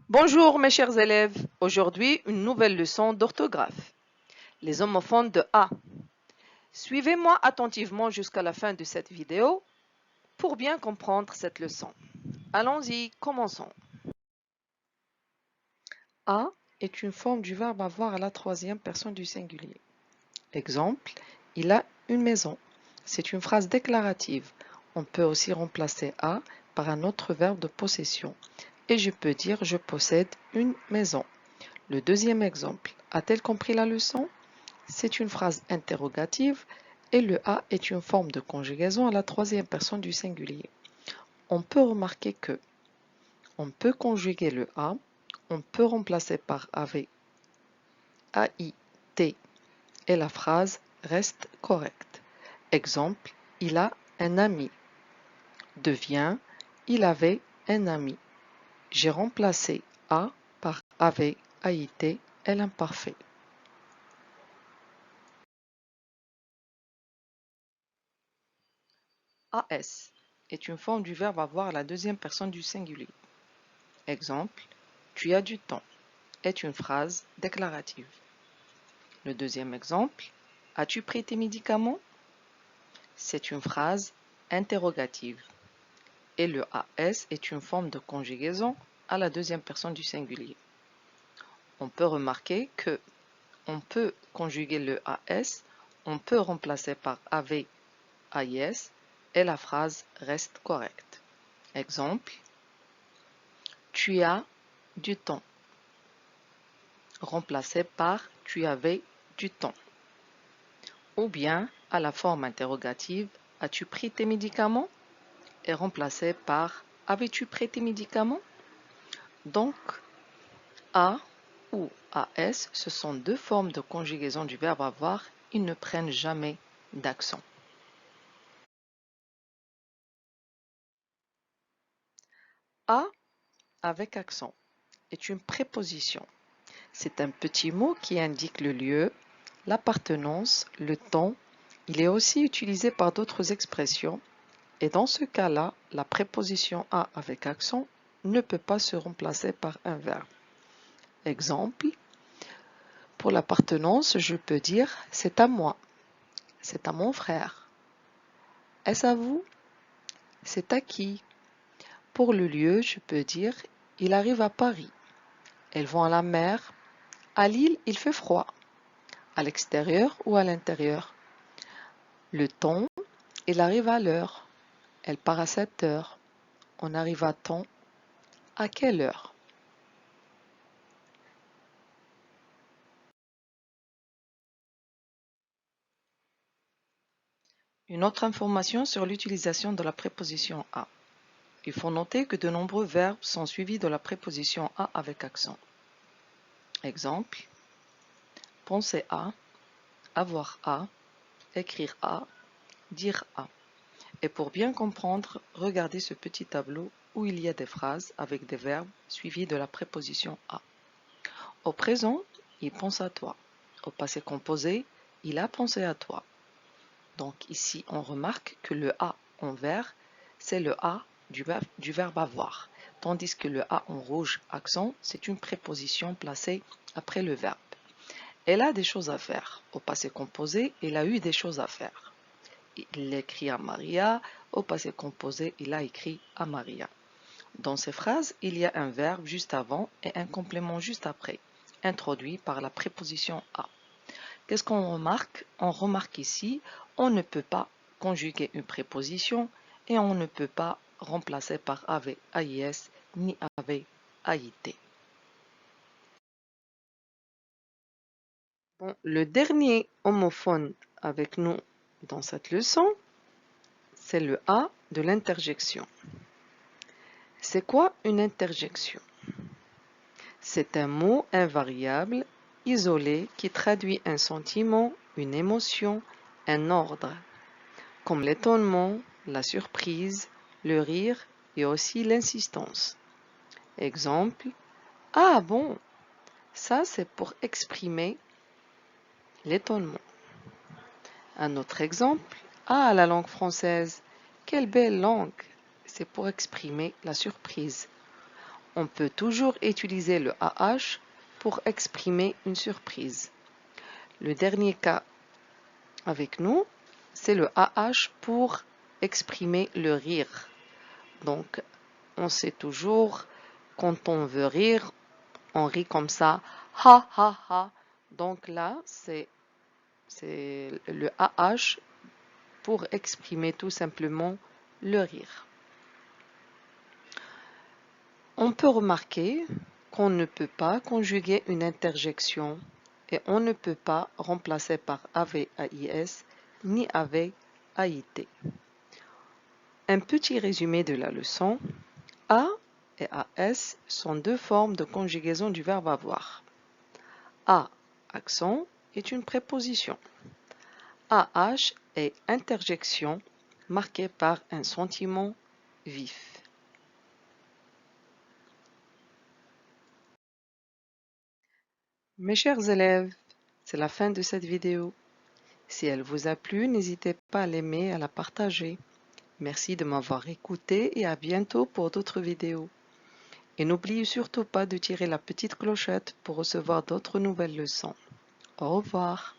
Bonjour mes chers élèves, aujourd'hui une nouvelle leçon d'orthographe. Les homophones de A. Suivez-moi attentivement jusqu'à la fin de cette vidéo pour bien comprendre cette leçon. Allons-y, commençons. A est une forme du verbe avoir à la troisième personne du singulier. Exemple, il a une maison. C'est une phrase déclarative. On peut aussi remplacer A par un autre verbe de possession. Et je peux dire je possède une maison. Le deuxième exemple, a-t-elle compris la leçon? C'est une phrase interrogative et le A est une forme de conjugaison à la troisième personne du singulier. On peut remarquer que on peut conjuguer le A, on peut remplacer par avec AIT et la phrase reste correcte. Exemple, il a un ami. Devient, il avait un ami. J'ai remplacé A par avait AIT et l'imparfait. AS est une forme du verbe avoir à la deuxième personne du singulier. Exemple, tu as du temps est une phrase déclarative. Le deuxième exemple, as-tu pris tes médicaments? C'est une phrase interrogative. Et le AS est une forme de conjugaison à la deuxième personne du singulier. On peut remarquer que on peut conjuguer le AS, on peut remplacer par avec AIS et la phrase reste correcte. Exemple, tu as du temps, remplacé par tu avais du temps. Ou bien, à la forme interrogative, as-tu pris tes médicaments? Est remplacé par avais-tu pris tes médicaments? Donc, A ou AS, ce sont deux formes de conjugaison du verbe avoir, ils ne prennent jamais d'accent. A avec accent est une préposition. C'est un petit mot qui indique le lieu, l'appartenance, le temps. Il est aussi utilisé par d'autres expressions et dans ce cas-là, la préposition A avec accent ne peut pas se remplacer par un verbe. Exemple, pour l'appartenance, je peux dire c'est à moi, c'est à mon frère. Est-ce à vous? C'est à qui? Pour le lieu, je peux dire il arrive à Paris. Elles vont à la mer. À Lille, il fait froid. À l'extérieur ou à l'intérieur. Le temps, il arrive à l'heure. Elle part à 7 heures. On arrive à temps. À quelle heure? Une autre information sur l'utilisation de la préposition à. Il faut noter que de nombreux verbes sont suivis de la préposition à avec accent. Exemple, penser à, avoir à, écrire à, dire à. Et pour bien comprendre, regardez ce petit tableau où il y a des phrases avec des verbes suivis de la préposition à. Au présent, il pense à toi. Au passé composé, il a pensé à toi. Donc ici, on remarque que le A en vert, c'est le A du verbe avoir, tandis que le A en rouge accent, c'est une préposition placée après le verbe. Elle a des choses à faire. Au passé composé, il a eu des choses à faire. Il écrit à Maria. Au passé composé, il a écrit à Maria. Dans ces phrases, il y a un verbe juste avant et un complément juste après, introduit par la préposition à. Qu'est-ce qu'on remarque? On remarque ici, on ne peut pas conjuguer une préposition et on ne peut pas remplacer par avec AIS ni avec AIT. Bon, le dernier homophone avec nous dans cette leçon, c'est le A de l'interjection. C'est quoi une interjection? C'est un mot invariable, isolé, qui traduit un sentiment, une émotion, un ordre, comme l'étonnement, la surprise, le rire et aussi l'insistance. Exemple, ah bon, ça c'est pour exprimer l'étonnement. Un autre exemple, ah la langue française, quelle belle langue, c'est pour exprimer la surprise. On peut toujours utiliser le AH pour exprimer une surprise. Le dernier cas avec nous, c'est le AH pour exprimer le rire. Donc, on sait toujours, quand on veut rire, on rit comme ça, ha ha ha. Donc là, c'est le AH pour exprimer tout simplement le rire. On peut remarquer qu'on ne peut pas conjuguer une interjection et on ne peut pas remplacer par AVAIS ni avec AIT. Un petit résumé de la leçon. A et AS sont deux formes de conjugaison du verbe avoir. A, accent, est une préposition. AH est interjection marquée par un sentiment vif. Mes chers élèves, c'est la fin de cette vidéo. Si elle vous a plu, n'hésitez pas à l'aimer et à la partager. Merci de m'avoir écouté et à bientôt pour d'autres vidéos. Et n'oubliez surtout pas de tirer la petite clochette pour recevoir d'autres nouvelles leçons. Au revoir.